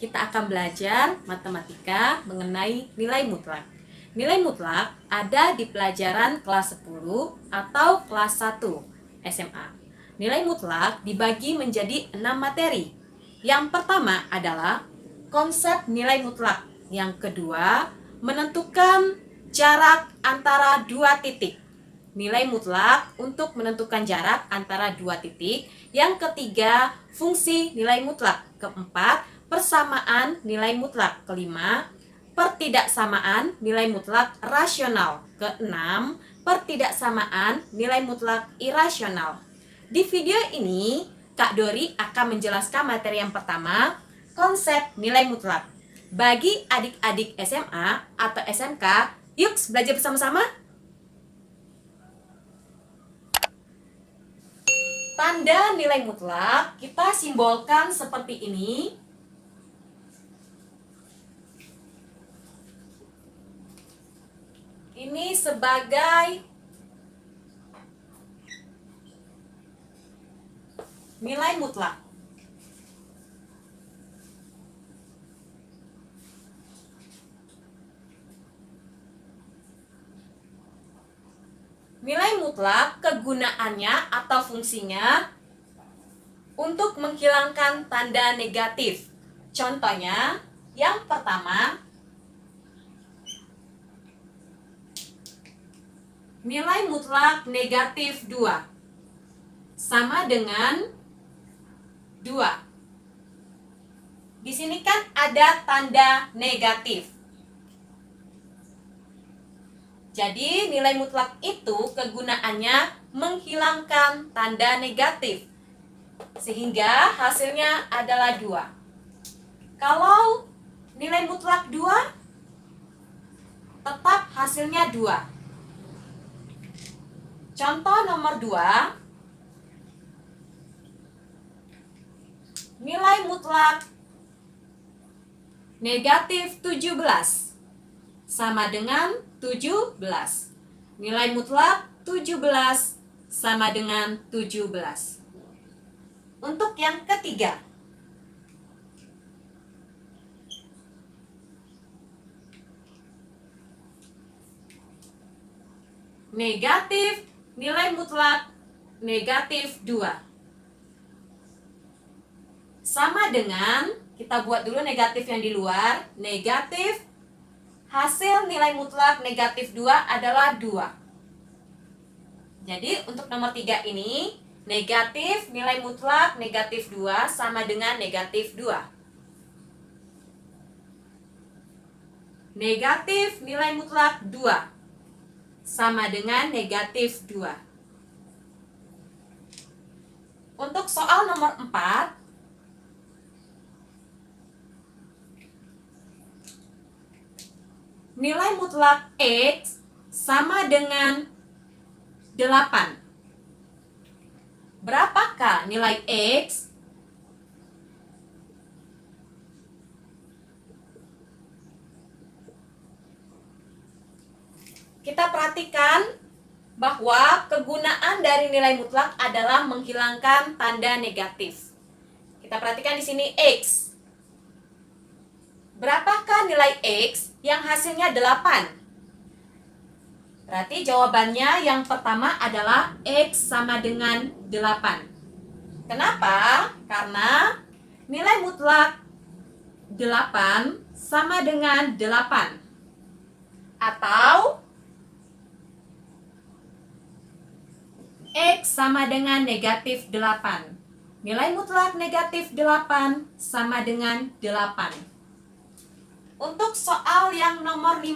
kita akan belajar matematika mengenai nilai mutlak. Nilai mutlak ada di pelajaran kelas 10 atau kelas 1 SMA. Nilai mutlak dibagi menjadi 6 materi. Yang pertama adalah konsep nilai mutlak. Yang kedua, menentukan jarak antara dua titik. Nilai mutlak untuk menentukan jarak antara dua titik. Yang ketiga, fungsi nilai mutlak. Keempat, persamaan nilai mutlak. Kelima, pertidaksamaan nilai mutlak rasional. Keenam, pertidaksamaan nilai mutlak irasional. Di video ini, Kak Dori akan menjelaskan materi yang pertama, konsep nilai mutlak. Bagi adik-adik SMA atau SMK, yuk belajar bersama-sama. Tanda nilai mutlak kita simbolkan seperti ini. Ini sebagai nilai mutlak. Nilai mutlak kegunaannya atau fungsinya untuk menghilangkan tanda negatif. Contohnya, yang pertama, nilai mutlak negatif 2 sama dengan 2. Di sini kan ada tanda negatif. Jadi nilai mutlak itu kegunaannya menghilangkan tanda negatif. Sehingga hasilnya adalah 2. Kalau nilai mutlak 2, tetap hasilnya 2. Contoh nomor 2, nilai mutlak negatif 17 sama dengan 17. Nilai mutlak 17 sama dengan 17. Untuk yang ketiga, negatif nilai mutlak negatif 2 sama dengan, kita buat dulu negatif yang di luar, negatif hasil nilai mutlak negatif 2 adalah 2. Jadi untuk nomor 3 ini, negatif nilai mutlak negatif 2 sama dengan negatif 2. Negatif nilai mutlak 2 sama dengan negatif 2. Untuk soal nomor 4, nilai mutlak X sama dengan 8. Berapakah nilai X? Kita perhatikan bahwa kegunaan dari nilai mutlak adalah menghilangkan tanda negatif. Kita perhatikan di sini X. Berapakah nilai X yang hasilnya 8? Berarti jawabannya yang pertama adalah X sama dengan 8. Kenapa? Karena nilai mutlak 8 sama dengan 8. Atau X sama dengan negatif 8. Nilai mutlak negatif 8 sama dengan 8. Untuk soal yang nomor 5,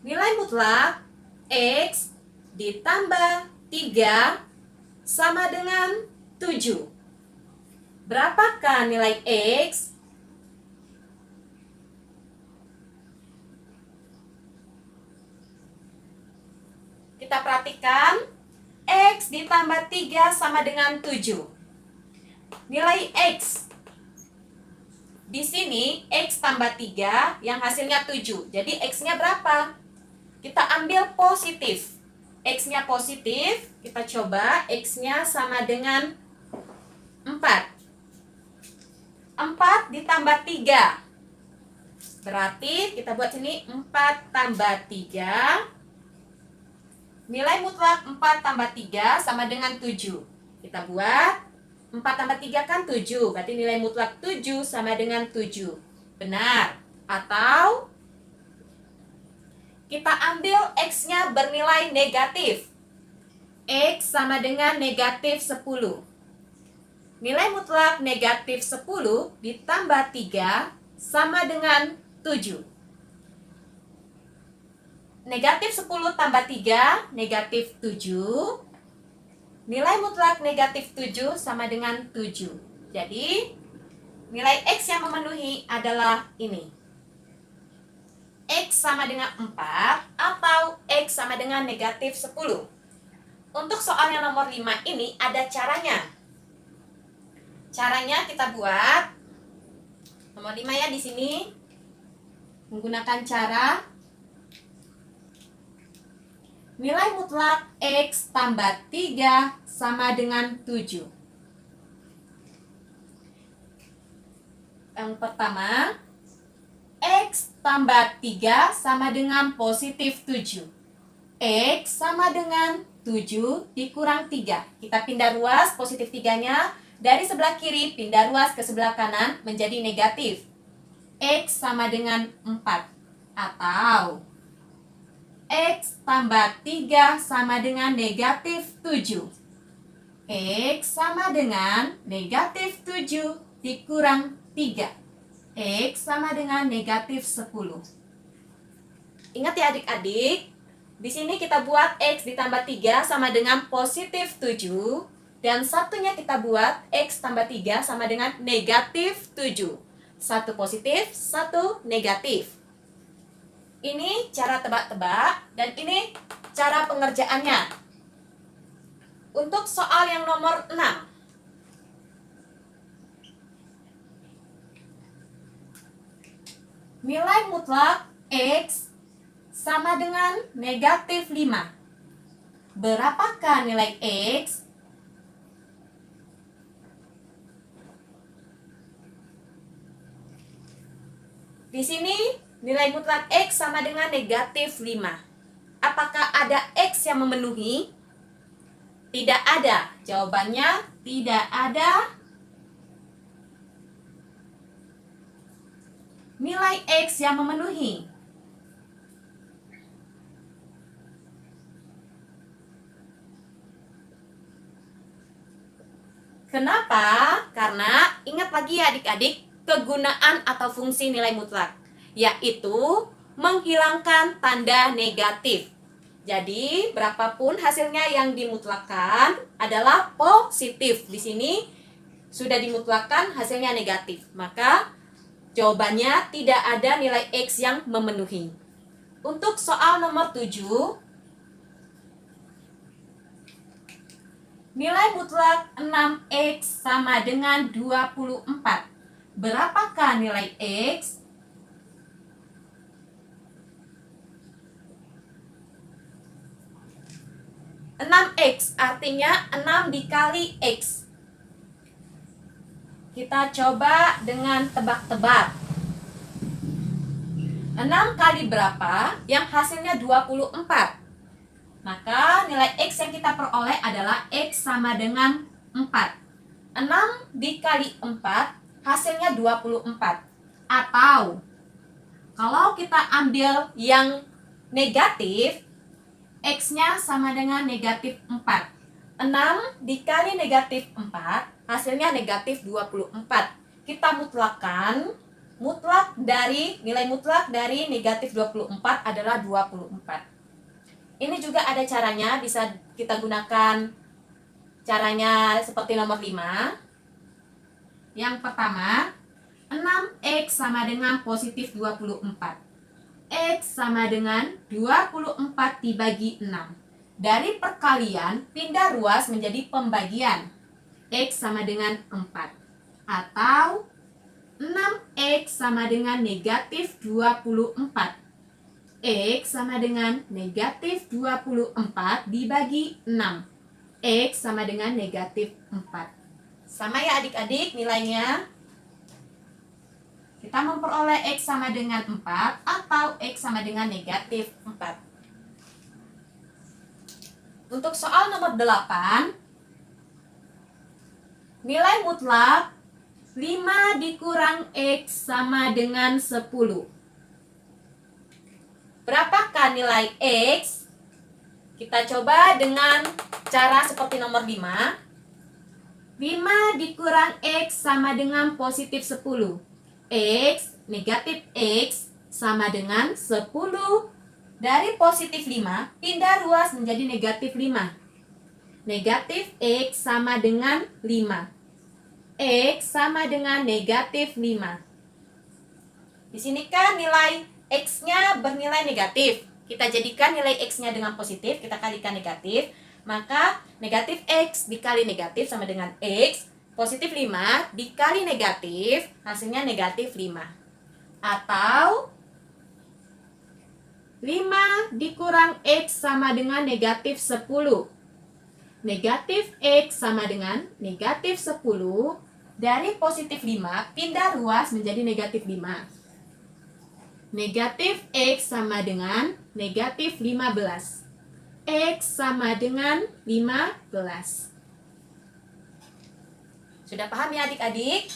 nilai mutlak X ditambah 3 sama dengan 7. Berapakah nilai X? Kita perhatikan, X ditambah 3 sama dengan 7. Nilai X. Di sini X tambah 3 yang hasilnya 7. Jadi X-nya berapa? Kita ambil positif. X-nya positif, kita coba X-nya sama dengan 4 ditambah 3. Berarti kita buat sini 4 tambah 3. Nilai mutlak 4 tambah 3 sama dengan 7. Kita buat 4 tambah 3 kan 7. Berarti nilai mutlak 7 sama dengan 7. Benar. Atau kita ambil X-nya bernilai negatif. X sama dengan negatif 10. Nilai mutlak negatif 10 ditambah 3 sama dengan 7. Negatif 10 tambah 3, negatif 7. Nilai mutlak negatif 7 sama dengan 7. Jadi, nilai X yang memenuhi adalah ini. X sama dengan 4 atau X sama dengan negatif 10. Untuk soal yang nomor 5 ini ada caranya. Caranya kita buat nomor 5 ya di sini menggunakan cara nilai mutlak X tambah 3 sama dengan 7. Yang pertama, X tambah 3 sama dengan positif 7. X sama dengan 7 dikurang 3. Kita pindah ruas positif 3-nya. Dari sebelah kiri pindah ruas ke sebelah kanan menjadi negatif. X sama dengan 4. Atau X tambah 3 sama dengan negatif 7. X sama dengan negatif 7 dikurang 3. X sama dengan negatif 10. Ingat ya adik-adik, di sini kita buat X ditambah 3 sama dengan positif 7. Dan satunya kita buat X tambah 3 sama dengan negatif 7. Satu positif, satu negatif. Ini cara tebak-tebak dan ini cara pengerjaannya. Untuk soal yang nomor 6. Nilai mutlak X sama dengan negatif 5. Berapakah nilai X? Di sini nilai mutlak X sama dengan negatif 5. Apakah ada X yang memenuhi? Tidak ada. Jawabannya tidak ada. Nilai X yang memenuhi. Kenapa? Karena ingat lagi ya adik-adik, kegunaan atau fungsi nilai mutlak, yaitu menghilangkan tanda negatif. Jadi, berapapun hasilnya yang dimutlakkan adalah positif. Di sini sudah dimutlakkan hasilnya negatif. Maka jawabannya tidak ada nilai X yang memenuhi. Untuk soal nomor 7, nilai mutlak 6X sama dengan 24. Berapakah nilai X? X artinya 6 dikali X. Kita coba dengan tebak-tebak. 6 kali berapa? Yang hasilnya 24. Maka nilai X yang kita peroleh adalah X sama dengan 4. 6 dikali 4 hasilnya 24. Atau kalau kita ambil yang negatif, X-nya sama dengan negatif 4. 6 dikali negatif 4 hasilnya negatif 24. Kita mutlakkan, nilai mutlak dari negatif 24 adalah 24. Ini juga ada caranya, bisa kita gunakan caranya seperti nomor 5. Yang pertama, 6X sama dengan positif 24. X sama dengan 24 dibagi 6. Dari perkalian, pindah ruas menjadi pembagian. X sama dengan 4. Atau 6X sama dengan negatif 24. X sama dengan negatif 24 dibagi 6. X sama dengan negatif 4. Sama ya adik-adik nilainya. Kita memperoleh X sama dengan 4 atau X sama dengan negatif 4. Untuk soal nomor 8, nilai mutlak 5 dikurang X sama dengan 10. Berapakah nilai X? Kita coba dengan cara seperti nomor 5. 5 dikurang X sama dengan positif 10. X, negatif X sama dengan 10. Dari positif 5, pindah ruas menjadi negatif 5. Negatif X sama dengan 5. X sama dengan negatif 5. Di sini kan nilai X-nya bernilai negatif. Kita jadikan nilai X-nya dengan positif, kita kalikan negatif. Maka negatif X dikali negatif sama dengan X. Positif 5 dikali negatif, hasilnya negatif 5. Atau 5 dikurang X sama dengan negatif 10. Negatif X sama dengan negatif 10. Dari positif 5, pindah ruas menjadi negatif 5. Negatif X sama dengan negatif 15. X sama dengan 15. Sudah paham ya adik-adik?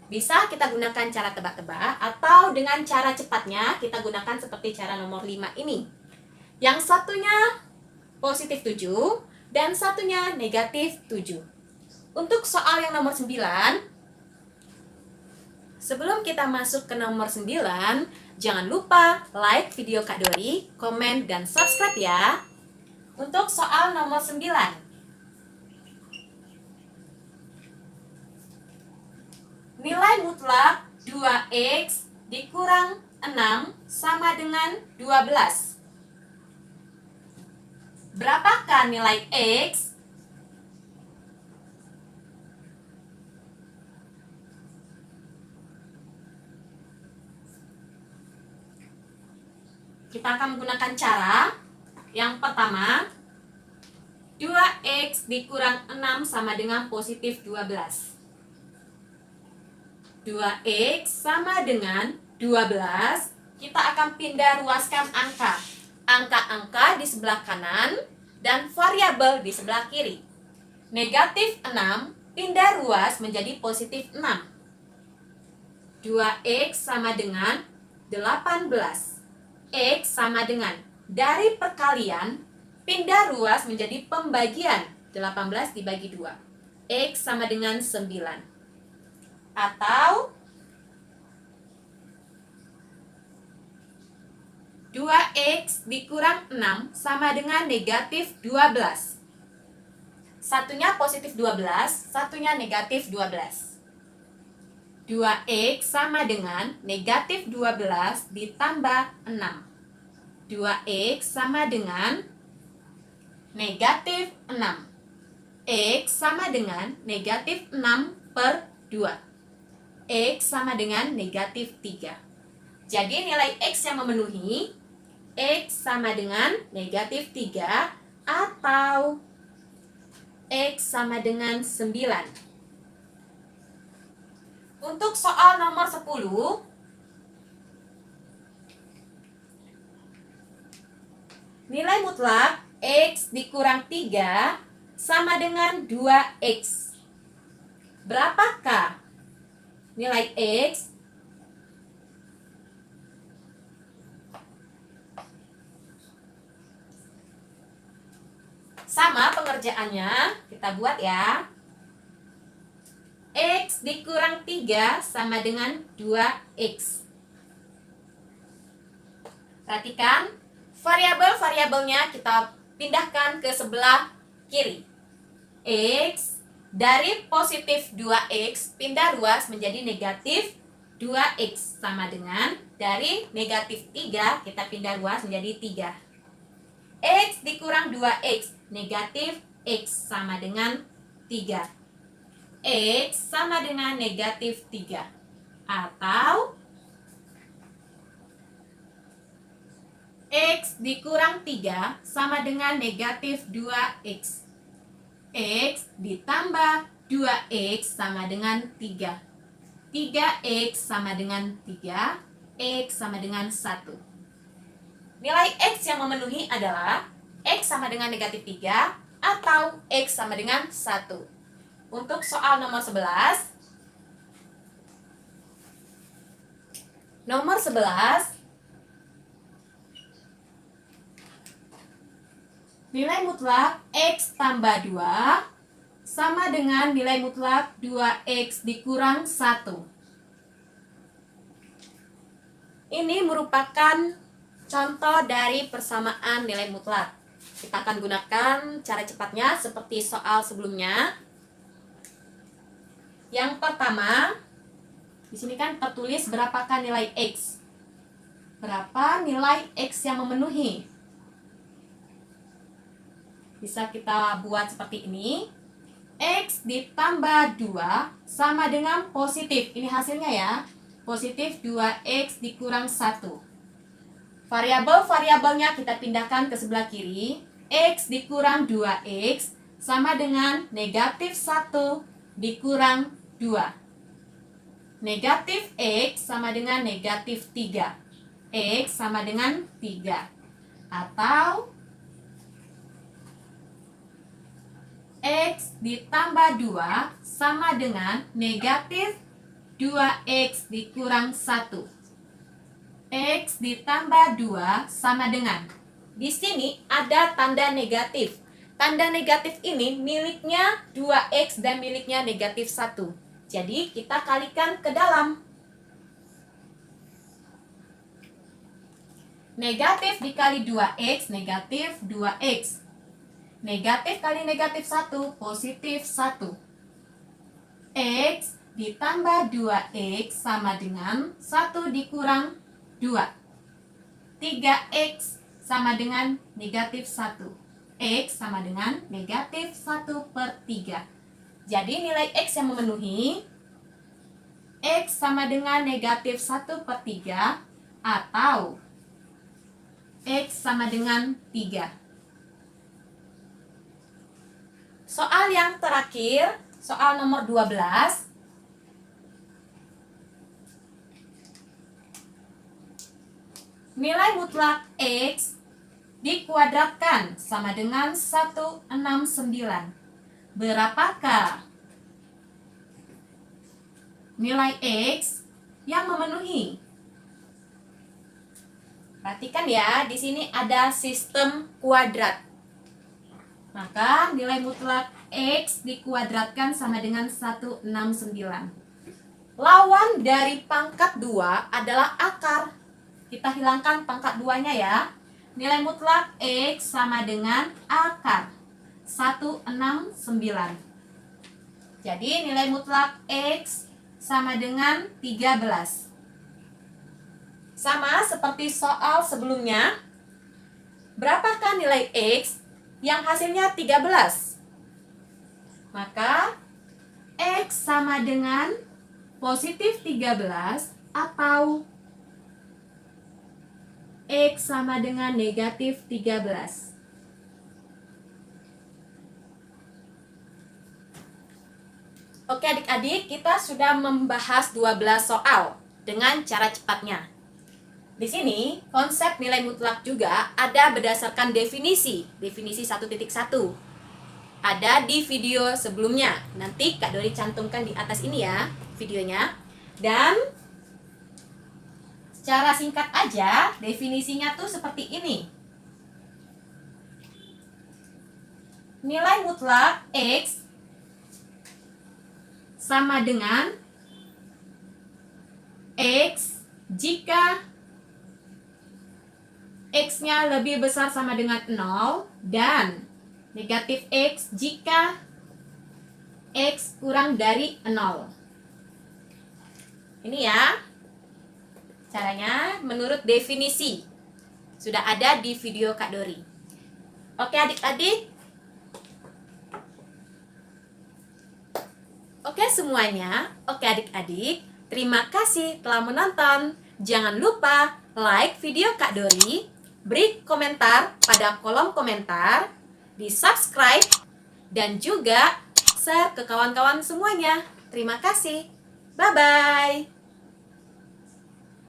Bisa kita gunakan cara tebak-tebak atau dengan cara cepatnya kita gunakan seperti cara nomor 5 ini. Yang satunya positif 7 dan satunya negatif 7. Untuk soal yang nomor 9, sebelum kita masuk ke nomor 9, jangan lupa like video Kak Dori, komen dan subscribe ya. Untuk soal nomor 9, nilai mutlak 2X dikurang 6 sama dengan 12. Berapakah nilai X? Kita akan menggunakan cara yang pertama, 2X dikurang 6 sama dengan positif 12. 2X sama dengan 12, kita akan pindah ruaskan angka. Angka-angka di sebelah kanan dan variabel di sebelah kiri. Negatif 6 pindah ruas menjadi positif 6. 2X sama dengan 18. X sama dengan, dari perkalian pindah ruas menjadi pembagian. 18 dibagi 2. X sama dengan 9. Atau 2X dikurang 6 sama dengan negatif 12. Satunya positif 12, satunya negatif 12. 2X sama dengan negatif 12 ditambah 6. 2X sama dengan negatif 6. X sama dengan negatif 6 per 2. X sama dengan negatif 3. Jadi nilai X yang memenuhi X sama dengan negatif 3 atau X sama dengan 9. Untuk soal nomor 10, nilai mutlak X dikurang 3 sama dengan 2X. Berapakah nilai X? Sama pengerjaannya, kita buat ya. X dikurang 3 sama dengan 2X. Perhatikan, variabel-variabelnya kita pindahkan ke sebelah kiri. X dari positif 2X pindah ruas menjadi negatif 2X sama dengan dari negatif 3 kita pindah ruas menjadi 3. X dikurang 2X, negatif X sama dengan 3. X sama dengan negatif 3. Atau X dikurang 3 sama dengan negatif 2X. X ditambah 2X sama dengan 3. 3x sama dengan 3, x sama dengan 1. Nilai x yang memenuhi adalah x sama dengan negatif 3 atau x sama dengan 1. Untuk soal nomor 11, nilai mutlak x tambah 2 sama dengan nilai mutlak 2x dikurang 1. Ini merupakan contoh dari persamaan nilai mutlak. Kita akan gunakan cara cepatnya seperti soal sebelumnya. Yang pertama, di sini kan tertulis berapakah nilai x. Berapa nilai x yang memenuhi? Bisa kita buat seperti ini. X ditambah 2 sama dengan positif. Ini hasilnya ya. Positif 2x dikurang 1. Variabel-variabelnya kita pindahkan ke sebelah kiri. X dikurang 2x sama dengan negatif 1 dikurang 2. Negatif x sama dengan negatif 3. X sama dengan 3. Atau x ditambah 2 sama dengan negatif 2x dikurang 1. X ditambah 2 sama dengan, di sini ada tanda negatif. Tanda negatif ini miliknya 2x dan miliknya negatif 1. Jadi kita kalikan ke dalam. Negatif dikali 2x, negatif 2x. Negatif kali negatif 1, positif 1. X ditambah 2x sama dengan 1 dikurang 2. 3x sama dengan negatif 1. X sama dengan negatif 1/3. Jadi nilai x yang memenuhi x sama dengan negatif 1/3 atau x sama dengan 3. Soal yang terakhir, soal nomor 12. Nilai mutlak x dikuadratkan sama dengan 169. Berapakah nilai x yang memenuhi? Perhatikan ya, di sini ada sistem kuadrat. Maka nilai mutlak x dikuadratkan sama dengan 169. Lawan dari pangkat 2 adalah akar. Kita hilangkan pangkat 2-nya ya. Nilai mutlak x sama dengan akar 169. Jadi nilai mutlak x sama dengan 13. Sama seperti soal sebelumnya. Berapakah nilai x yang hasilnya 13? Maka x sama dengan positif 13 atau x sama dengan negatif 13. Oke adik-adik, kita sudah membahas 12 soal dengan cara cepatnya. Di sini konsep nilai mutlak juga ada berdasarkan definisi 1.1. Ada di video sebelumnya. Nanti Kak Dori cantumkan di atas ini ya videonya. Dan secara singkat aja, definisinya tuh seperti ini. Nilai mutlak x sama dengan x jika x-nya lebih besar sama dengan 0 dan negatif x jika x kurang dari 0. Ini ya caranya menurut definisi. Sudah ada di video Kak Dori. Oke adik-adik. Oke semuanya. Oke adik-adik. Terima kasih telah menonton. Jangan lupa like video Kak Dori, beri komentar pada kolom komentar, di subscribe, dan juga share ke kawan-kawan semuanya. Terima kasih. Bye-bye.